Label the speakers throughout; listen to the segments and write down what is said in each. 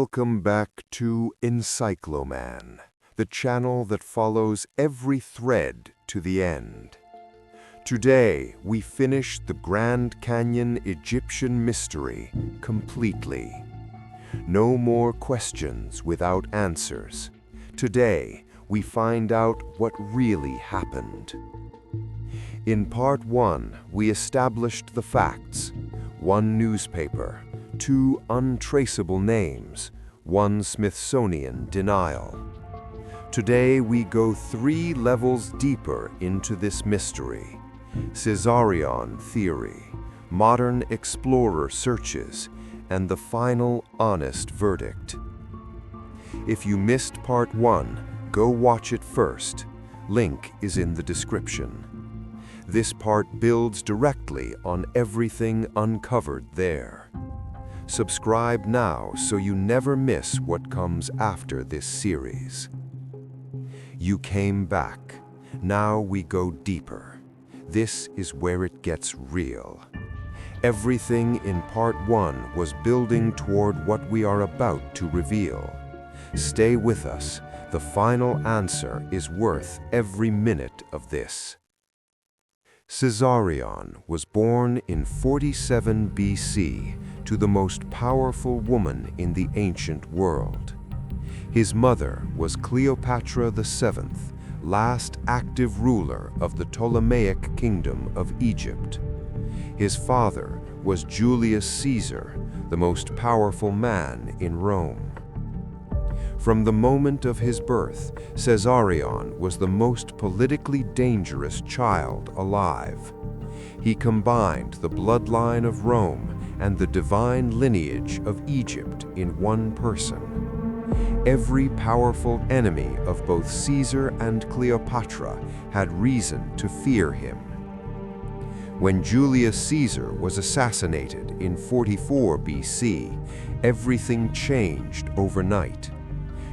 Speaker 1: Welcome back to EncycloMan, the channel that follows every thread to the end. Today, we finish the Grand Canyon Egyptian mystery completely. No more questions without answers. Today, we find out what really happened. In Part 1, we established the facts: one newspaper, two untraceable names, one Smithsonian denial. Today we go 3 levels deeper into this mystery: Caesarion theory, modern explorer searches, and the final honest verdict. If you missed Part 1, go watch it first. Link is in the description. This part builds directly on everything uncovered there. Subscribe now so you never miss what comes after this series. You came back. Now we go deeper. This is where it gets real. Everything in Part 1 was building toward what we are about to reveal. Stay with us. The final answer is worth every minute of this. Caesarion was born in 47 BC to the most powerful woman in the ancient world. His mother was Cleopatra VII, last active ruler of the Ptolemaic kingdom of Egypt. His father was Julius Caesar, the most powerful man in Rome. From the moment of his birth, Caesarion was the most politically dangerous child alive. He combined the bloodline of Rome and the divine lineage of Egypt in one person. Every powerful enemy of both Caesar and Cleopatra had reason to fear him. When Julius Caesar was assassinated in 44 BC, everything changed overnight.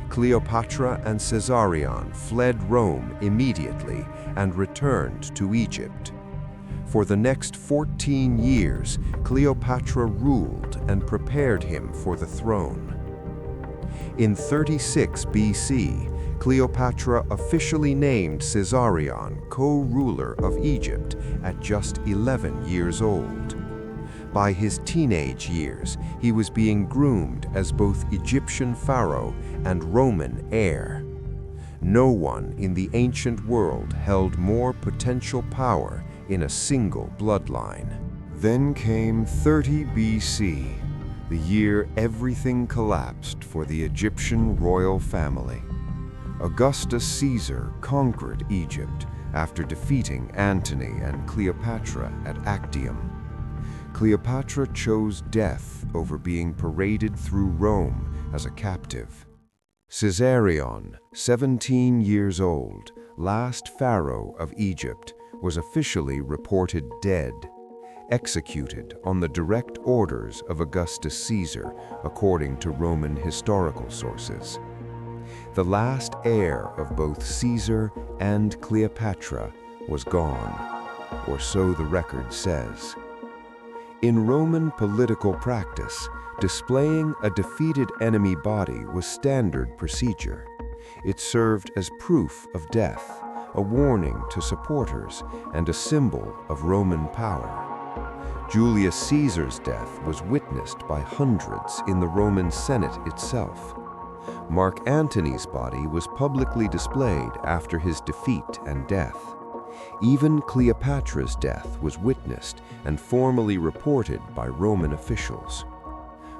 Speaker 1: Cleopatra and Caesarion fled Rome immediately and returned to Egypt. For the next 14 years, Cleopatra ruled and prepared him for the throne. In 36 BC, Cleopatra officially named Caesarion co-ruler of Egypt at just 11 years old. By his teenage years, he was being groomed as both Egyptian pharaoh and Roman heir. No one in the ancient world held more potential power in a single bloodline. Then came 30 BC, the year everything collapsed for the Egyptian royal family. Augustus Caesar conquered Egypt after defeating Antony and Cleopatra at Actium. Cleopatra chose death over being paraded through Rome as a captive. Caesarion, 17 years old, last pharaoh of Egypt, was officially reported dead, executed on the direct orders of Augustus Caesar, according to Roman historical sources. The last heir of both Caesar and Cleopatra was gone, or so the record says. In Roman political practice, displaying a defeated enemy body was standard procedure. It served as proof of death, a warning to supporters, and a symbol of Roman power. Julius Caesar's death was witnessed by hundreds in the Roman Senate itself. Mark Antony's body was publicly displayed after his defeat and death. Even Cleopatra's death was witnessed and formally reported by Roman officials.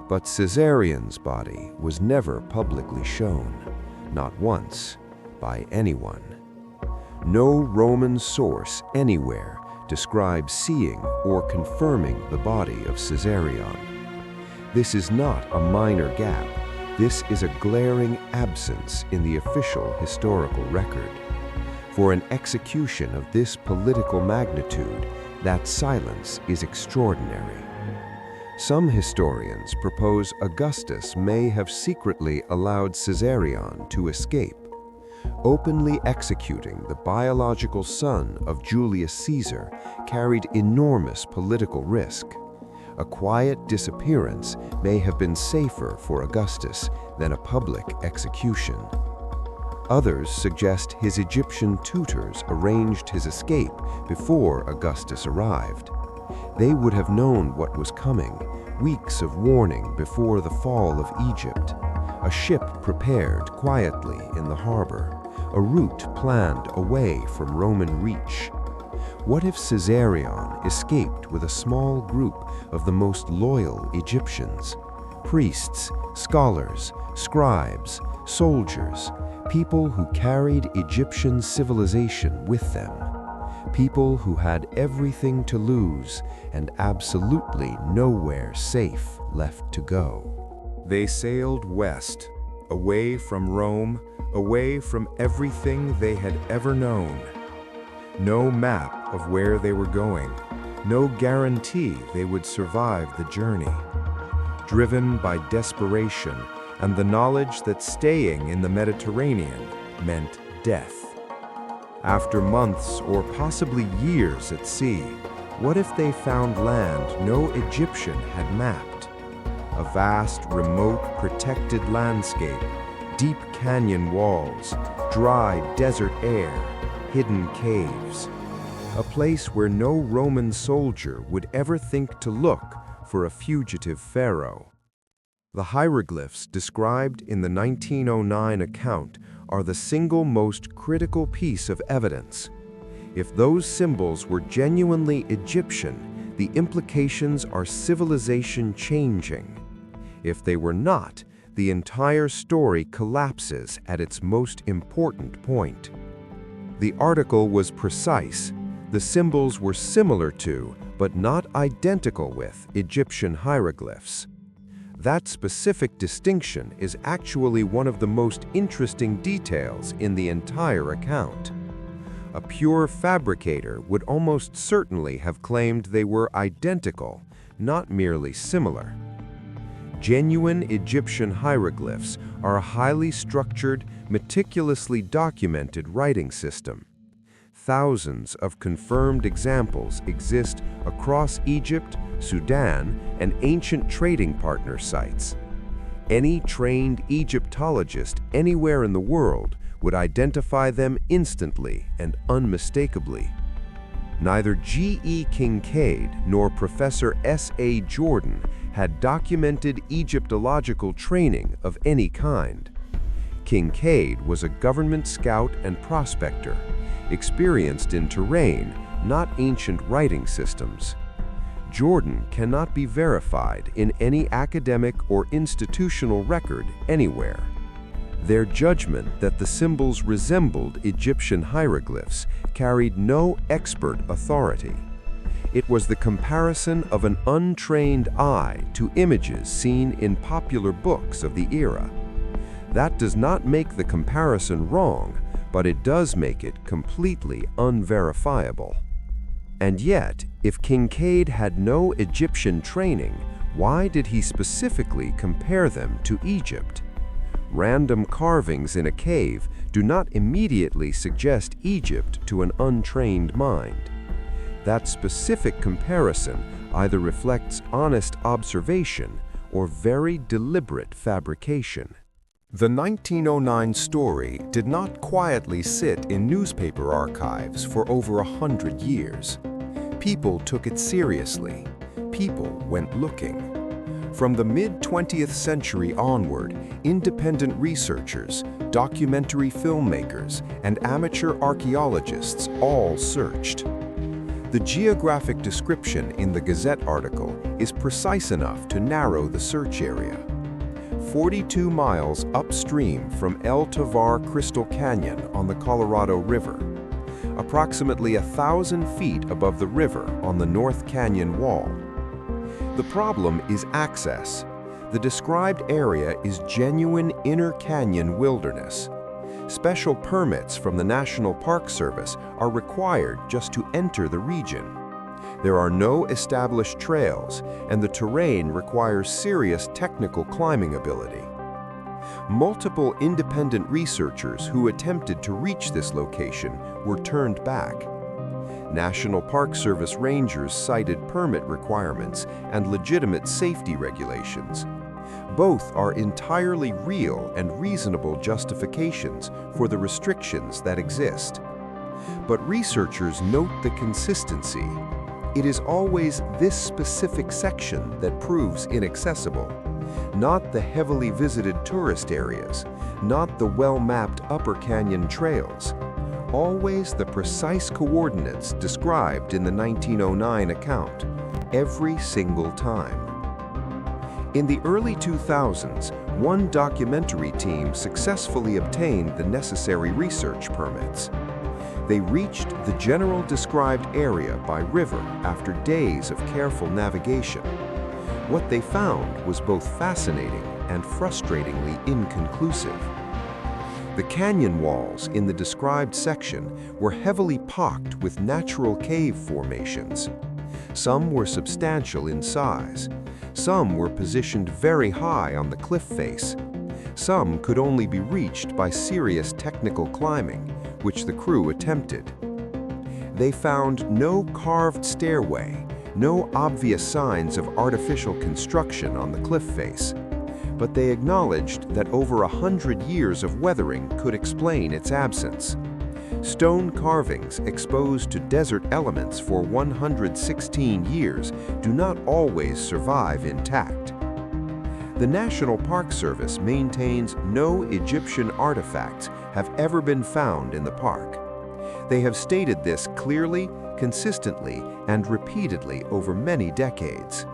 Speaker 1: But Caesarion's body was never publicly shown, not once, by anyone. No Roman source anywhere describes seeing or confirming the body of Caesarion. This is not a minor gap. This is a glaring absence in the official historical record. For an execution of this political magnitude, that silence is extraordinary. Some historians propose Augustus may have secretly allowed Caesarion to escape. Openly executing the biological son of Julius Caesar carried enormous political risk. a quiet disappearance may have been safer for Augustus than a public execution. Others suggest his Egyptian tutors arranged his escape before Augustus arrived. They would have known what was coming, weeks of warning before the fall of Egypt. A ship prepared quietly in the harbor, a route planned away from Roman reach. What if Caesarion escaped with a small group of the most loyal Egyptians? Priests, scholars, scribes, soldiers, people who carried Egyptian civilization with them. People who had everything to lose and absolutely nowhere safe left to go. They sailed west, away from Rome, away from everything they had ever known. No map of where they were going, no guarantee they would survive the journey. Driven by desperation and the knowledge that staying in the Mediterranean meant death. After months or possibly years at sea, what if they found land no Egyptian had mapped? A vast, remote, protected landscape, deep canyon walls, dry desert air, hidden caves. A place where no Roman soldier would ever think to look for a fugitive pharaoh. The hieroglyphs described in the 1909 account are the single most critical piece of evidence. If those symbols were genuinely Egyptian, the implications are civilization changing. If they were not, the entire story collapses at its most important point. The article was precise. The symbols were similar to, but not identical with, Egyptian hieroglyphs. That specific distinction is actually one of the most interesting details in the entire account. A pure fabricator would almost certainly have claimed they were identical, not merely similar. Genuine Egyptian hieroglyphs are a highly structured, meticulously documented writing system. Thousands of confirmed examples exist across Egypt, Sudan, and ancient trading partner sites. Any trained Egyptologist anywhere in the world would identify them instantly and unmistakably. Neither G.E. Kinkaid nor Professor S.A. Jordan had documented Egyptological training of any kind. Kinkaid was a government scout and prospector, experienced in terrain, not ancient writing systems. Jordan cannot be verified in any academic or institutional record anywhere. Their judgment that the symbols resembled Egyptian hieroglyphs carried no expert authority. It was the comparison of an untrained eye to images seen in popular books of the era. That does not make the comparison wrong, but it does make it completely unverifiable. And yet, if Kinkaid had no Egyptian training, why did he specifically compare them to Egypt? Random carvings in a cave do not immediately suggest Egypt to an untrained mind. That specific comparison either reflects honest observation or very deliberate fabrication. The 1909 story did not quietly sit in newspaper archives for over 100 years. People took it seriously. People went looking. From the mid-20th century onward, independent researchers, documentary filmmakers, and amateur archaeologists all searched. The geographic description in the Gazette article is precise enough to narrow the search area. 42 miles upstream from El Tovar Crystal Canyon on the Colorado River, approximately 1,000 feet above the river on the North Canyon wall. The problem is access. The described area is genuine inner canyon wilderness. Special permits from the National Park Service are required just to enter the region. There are no established trails, and the terrain requires serious technical climbing ability. Multiple independent researchers who attempted to reach this location were turned back. National Park Service rangers cited permit requirements and legitimate safety regulations. Both are entirely real and reasonable justifications for the restrictions that exist. But researchers note the consistency. It is always this specific section that proves inaccessible, not the heavily visited tourist areas, not the well-mapped Upper Canyon trails. Always the precise coordinates described in the 1909 account, every single time. In the early 2000s, one documentary team successfully obtained the necessary research permits. They reached the general described area by river after days of careful navigation. What they found was both fascinating and frustratingly inconclusive. The canyon walls in the described section were heavily pocked with natural cave formations. Some were substantial in size. Some were positioned very high on the cliff face. Some could only be reached by serious technical climbing, which the crew attempted. They found no carved stairway, no obvious signs of artificial construction on the cliff face, but they acknowledged that over 100 years of weathering could explain its absence. Stone carvings exposed to desert elements for 116 years do not always survive intact. The National Park Service maintains no Egyptian artifacts have ever been found in the park. They have stated this clearly, consistently, and repeatedly over many decades.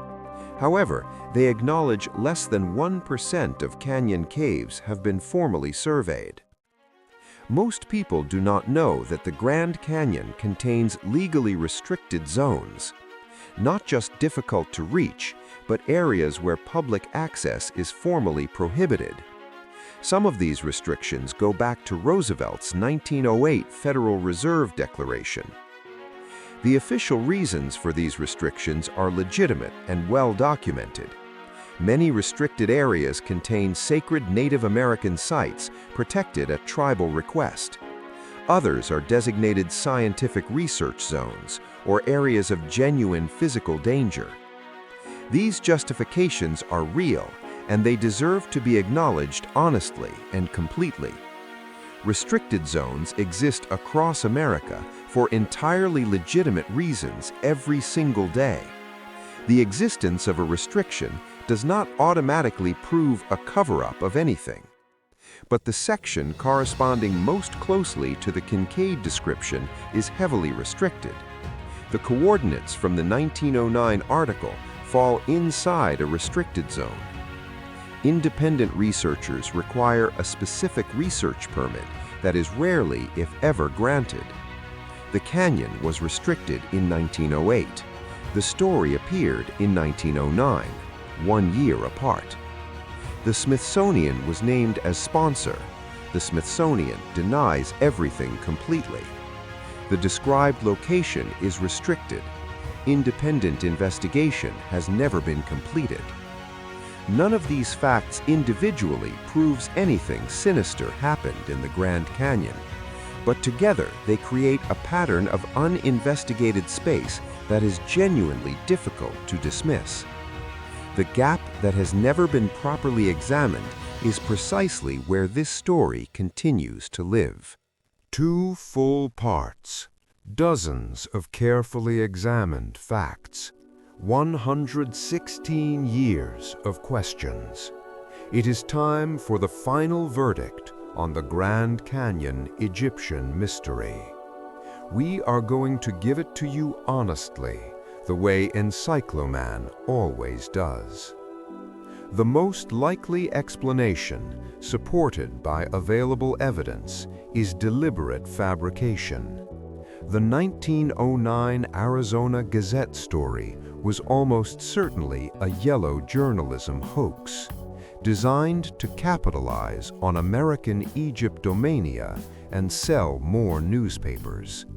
Speaker 1: However, they acknowledge less than 1% of canyon caves have been formally surveyed. Most people do not know that the Grand Canyon contains legally restricted zones. Not just difficult to reach, but areas where public access is formally prohibited. Some of these restrictions go back to Roosevelt's 1908 Federal Reserve Declaration. The official reasons for these restrictions are legitimate and well documented. Many restricted areas contain sacred Native American sites protected at tribal request. Others are designated scientific research zones or areas of genuine physical danger. These justifications are real, and they deserve to be acknowledged honestly and completely. Restricted zones exist across America for entirely legitimate reasons every single day. The existence of a restriction does not automatically prove a cover-up of anything. But the section corresponding most closely to the Kinkaid description is heavily restricted. The coordinates from the 1909 article fall inside a restricted zone. Independent researchers require a specific research permit that is rarely, if ever, granted. The canyon was restricted in 1908. The story appeared in 1909, 1 year apart. The Smithsonian was named as sponsor. The Smithsonian denies everything completely. The described location is restricted. Independent investigation has never been completed. None of these facts individually proves anything sinister happened in the Grand Canyon, but together they create a pattern of uninvestigated space that is genuinely difficult to dismiss. The gap that has never been properly examined is precisely where this story continues to live. 2 full parts, dozens of carefully examined facts, 116 years of questions. It is time for the final verdict on the Grand Canyon Egyptian mystery. We are going to give it to you honestly, the way EncycloMan always does. The most likely explanation, supported by available evidence, is deliberate fabrication. The 1909 Arizona Gazette story was almost certainly a yellow journalism hoax, designed to capitalize on American Egyptomania and sell more newspapers.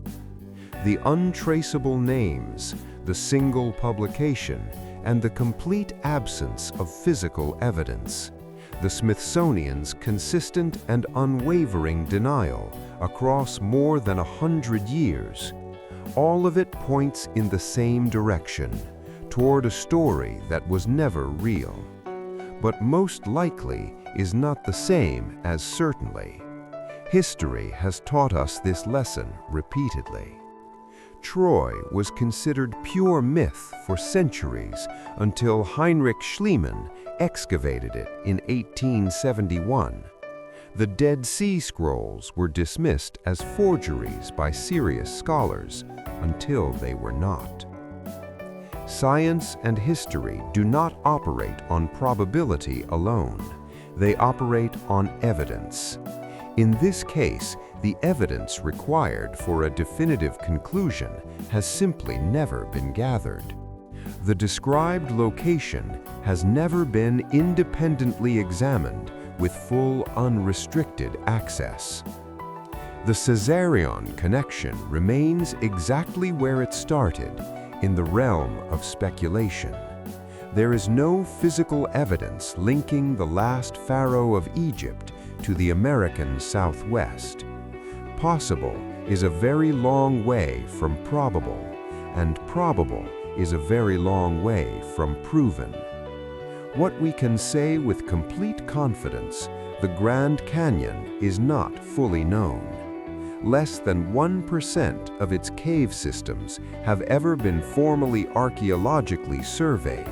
Speaker 1: The untraceable names, the single publication, and the complete absence of physical evidence, the Smithsonian's consistent and unwavering denial across more than 100 years, All of it points in the same direction, toward a story that was never real, but most likely is not the same as certainly. History has taught us this lesson repeatedly. Troy was considered pure myth for centuries until Heinrich Schliemann excavated it in 1871. The Dead Sea Scrolls were dismissed as forgeries by serious scholars until they were not. Science and history do not operate on probability alone. They operate on evidence. In this case, the evidence required for a definitive conclusion has simply never been gathered. The described location has never been independently examined with full unrestricted access. The Caesarion connection remains exactly where it started, in the realm of speculation. There is no physical evidence linking the last pharaoh of Egypt to the American Southwest. Possible is a very long way from probable, and probable is a very long way from proven. What we can say with complete confidence, the Grand Canyon is not fully known. Less than 1% of its cave systems have ever been formally archaeologically surveyed.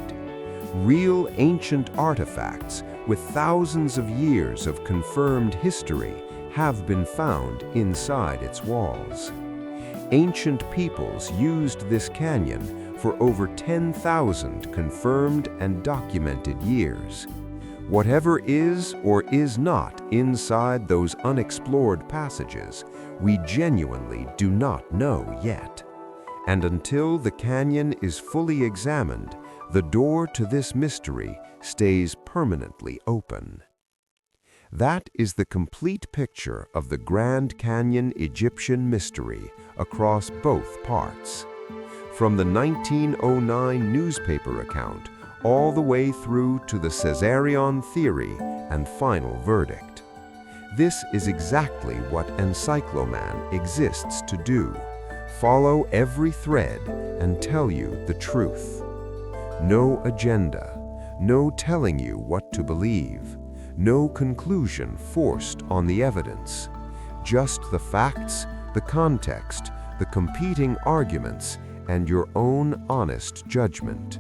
Speaker 1: Real ancient artifacts with thousands of years of confirmed history have been found inside its walls. Ancient peoples used this canyon for over 10,000 confirmed and documented years. Whatever is or is not inside those unexplored passages, we genuinely do not know yet. And until the canyon is fully examined, the door to this mystery stays permanently open. That is the complete picture of the Grand Canyon Egyptian mystery across both parts. From the 1909 newspaper account all the way through to the Caesarion theory and final verdict. This is exactly what EncycloMan exists to do: follow every thread and tell you the truth. No agenda, no telling you what to believe, no conclusion forced on the evidence, just the facts, the context, the competing arguments, and your own honest judgment.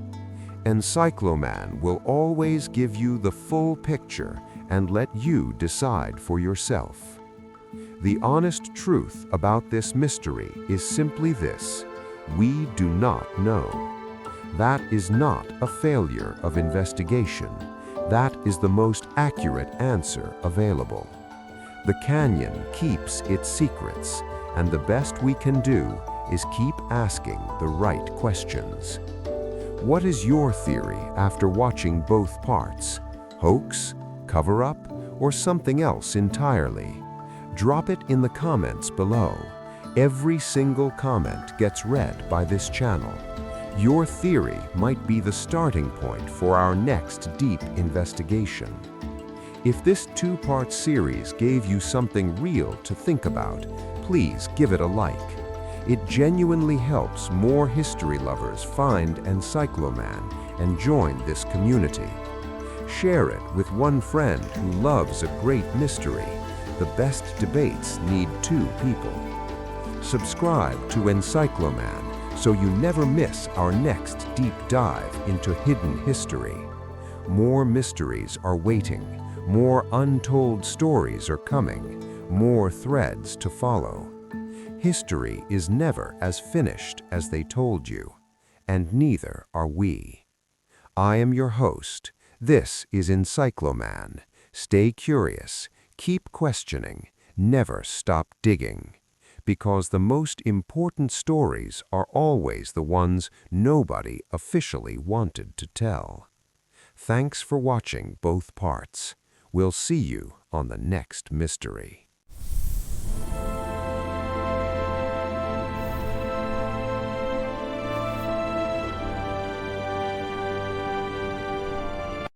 Speaker 1: EncycloMan will always give you the full picture and let you decide for yourself. The honest truth about this mystery is simply this: we do not know. That is not a failure of investigation. That is the most accurate answer available. The canyon keeps its secrets, and the best we can do is keep asking the right questions. What is your theory after watching both parts? Hoax, cover-up, or something else entirely? Drop it in the comments below. Every single comment gets read by this channel. Your theory might be the starting point for our next deep investigation. If this two-part series gave you something real to think about, please give it a like. It genuinely helps more history lovers find EncycloMan and join this community. Share it with one friend who loves a great mystery. The best debates need two people. Subscribe to EncycloMan so you never miss our next deep dive into hidden history. More mysteries are waiting, more untold stories are coming, more threads to follow. History is never as finished as they told you, and neither are we. I am your host. This is EncycloMan. Stay curious, keep questioning, never stop digging. Because the most important stories are always the ones nobody officially wanted to tell. Thanks for watching both parts. We'll see you on the next mystery.